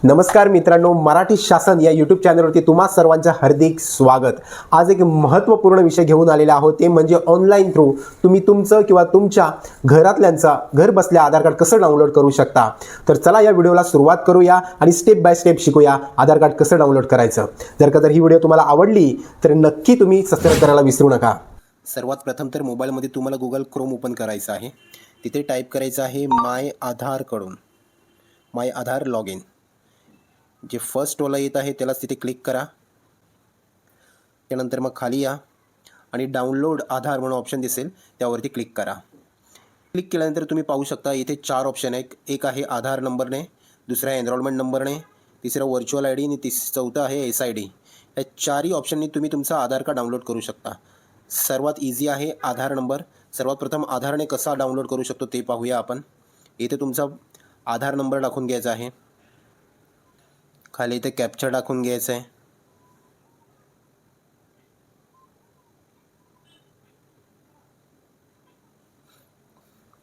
नमस्कार मित्रांनो, मराठी शासन या यूट्यूब चॅनलवरती तुम्हा सर्वांचं हार्दिक स्वागत। आज एक महत्त्वपूर्ण विषय घेऊन आलेला आहोत, ते म्हणजे ऑनलाईन थ्रू तुम्ही तुमचं किंवा तुमच्या घरातल्यांचा घर बसल्या आधार कार्ड कसं डाउनलोड करू शकता। तर चला या व्हिडिओला सुरुवात करूया आणि स्टेप बाय स्टेप शिकूया आधार कार्ड कसं डाउनलोड करायचं। जर ही व्हिडिओ तुम्हाला आवडली तर नक्की तुम्ही सबस्क्राइब करायला विसरू नका। सर्वात प्रथम तर मोबाईलमध्ये तुम्हाला गुगल क्रोम ओपन करायचं आहे। तिथे टाईप करायचं आहे माय आधार लॉग इन। जे फर्स्ट वाला येत आहे त्यालाच तिथे क्लिक करा। त्यानंतर मग खाली या आणि डाउनलोड आधार म्हणून ऑप्शन दिसेल त्यावरती क्लिक करा। क्लिक केल्यानंतर तुम्ही पाहू शकता इथे 4 ऑप्शन आहेत। एक आहे आधार नंबरने, दुसरा आहे एनरोलमेंट नंबरने, तिसरा व्हर्च्युअल आयडी आणि चौथा आहे SID। या 4ही ऑप्शननी तुम्ही तुमचा आधार कार्ड डाउनलोड करू शकता। सर्वात इझी आहे आधार नंबर। सर्वात प्रथम आधारने कसा डाउनलोड करू शकतो ते पाहूया आपण। इथे तुमचा आधार नंबर टाकून घ्यायचा आहे। खाली इथे कॅप्चा टाकून घ्यायचं आहे।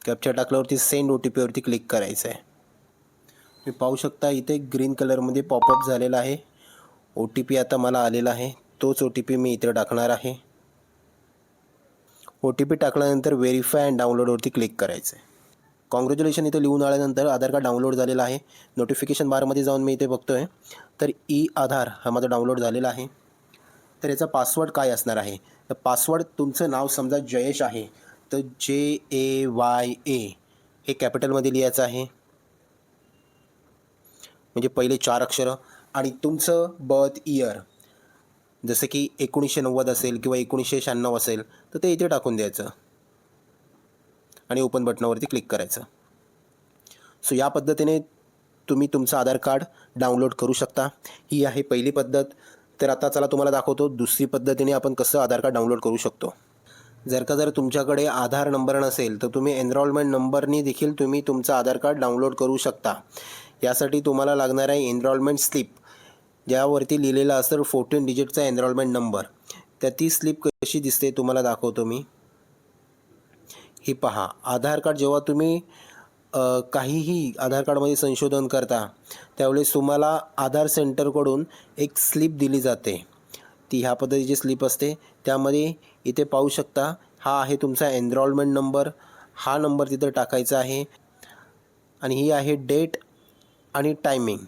कॅप्चा टाकल्यावरती सेंड OTP वरती क्लिक करायचं आहे। तुम्ही पाहू शकता इथे ग्रीन कलरमध्ये पॉपअप झालेला आहे। OTP आता मला आलेला आहे, तोच OTP मी इथे टाकणार आहे। OTP टाकल्यानंतर व्हेरीफाय अँड डाउनलोडवरती क्लिक करायचं आहे। कॉंग्रॅच्युलेशन इथे लिहून आल्यानंतर आधार कार्ड डाउनलोड झालेला आहे। नोटिफिकेशन बारमध्ये जाऊन मी इथे बघतोय तर आधार हा माझा डाउनलोड झालेला आहे। तर याचा पासवर्ड काय असणार आहे? तर पासवर्ड तुमचं नाव समजा जयेश आहे तर JAYA हे कॅपिटलमध्ये लिहायचं आहे, म्हणजे पहिले 4 अक्षरं। आणि तुमचं बर्थ इयर जसं की 1990 असेल किंवा 1996 असेल तर ते इथे टाकून द्यायचं आणि ओपन बटनावरती क्लिक करायचं। सो या पद्धतीने तुम्ही तुमचं आधार कार्ड डाउनलोड करू शकता। ही आहे पहिली पद्धत। तर आता चला तुम्हाला दाखवतो दुसरी पद्धतीने आपण कसं आधार कार्ड डाउनलोड करू शकतो। जर तुमच्याकडे आधार नंबर नसेल तर तुम्ही एनरोलमेंट नंबरनी देखील तुम्ही तुमचं आधार कार्ड डाउनलोड करू शकता। यासाठी तुम्हाला लागणार आहे एनरोलमेंट स्लिप, ज्यावरती लिहिलेलं असतं 14 डिजिटचा एनरोलमेंट नंबर। तर ती स्लिप कशी दिसते तुम्हाला दाखवतो मी। ही पहा, आधार कार्ड जेव्हा तुम्ही काहीही आधार कार्डमध्ये संशोधन करता त्यावेळेस तुम्हाला आधार सेंटरकडून एक स्लिप दिली जाते। ती ह्या पद्धतीची स्लिप असते। त्यामध्ये इथे पाहू शकता हा आहे तुमचा एनरोलमेंट नंबर, हा नंबर तिथे टाकायचा आहे आणि ही आहे डेट आणि टायमिंग।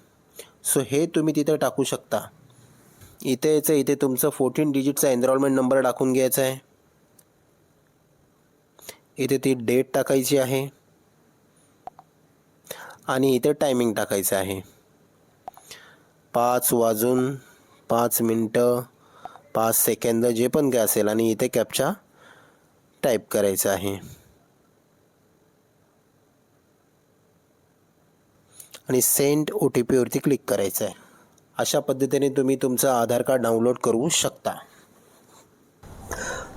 सो हे तुम्ही तिथे टाकू शकता। इथे तुमचं 14 डिजिटचा एनरोलमेंट नंबर टाकून घ्यायचा आहे। इथे ती डेट टाकायची आहे आणि इथे टायमिंग टाकायचं आहे, 5:05 5 सेकंद जे पण काय असेल। आणि इथे कॅप्चा टाईप करायचा आहे आणि सेंड OTP वरती क्लिक करायचं आहे। अशा पद्धतीने तुम्ही तुमचं आधार कार्ड डाउनलोड करू शकता।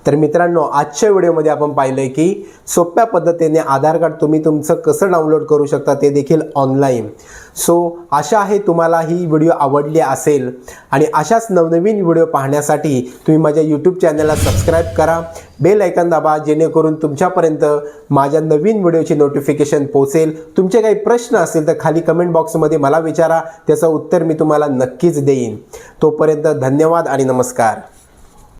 तर मित्रांनो, आजच्या व्हिडिओमध्ये आपण पाहिलं की सोप्या पद्धतीने आधार कार्ड तुम्ही तुमचं कसं डाउनलोड करू शकता, ते देखील ऑनलाईन। सो आशा आहे तुम्हाला ही व्हिडिओ आवडली असेल आणि अशाच नवनवीन व्हिडिओ पाहण्यासाठी तुम्ही माझ्या यूट्यूब चॅनलला सबस्क्राईब करा, बेल आयकॉन दाबा, जेणेकरून तुमच्यापर्यंत माझ्या नवीन व्हिडिओची नोटिफिकेशन पोहोचेल। तुमचे काही प्रश्न असतील तर खाली कमेंट बॉक्समध्ये मला विचारा, त्याचं उत्तर मी तुम्हाला नक्कीच देईन। तोपर्यंत धन्यवाद आणि नमस्कार।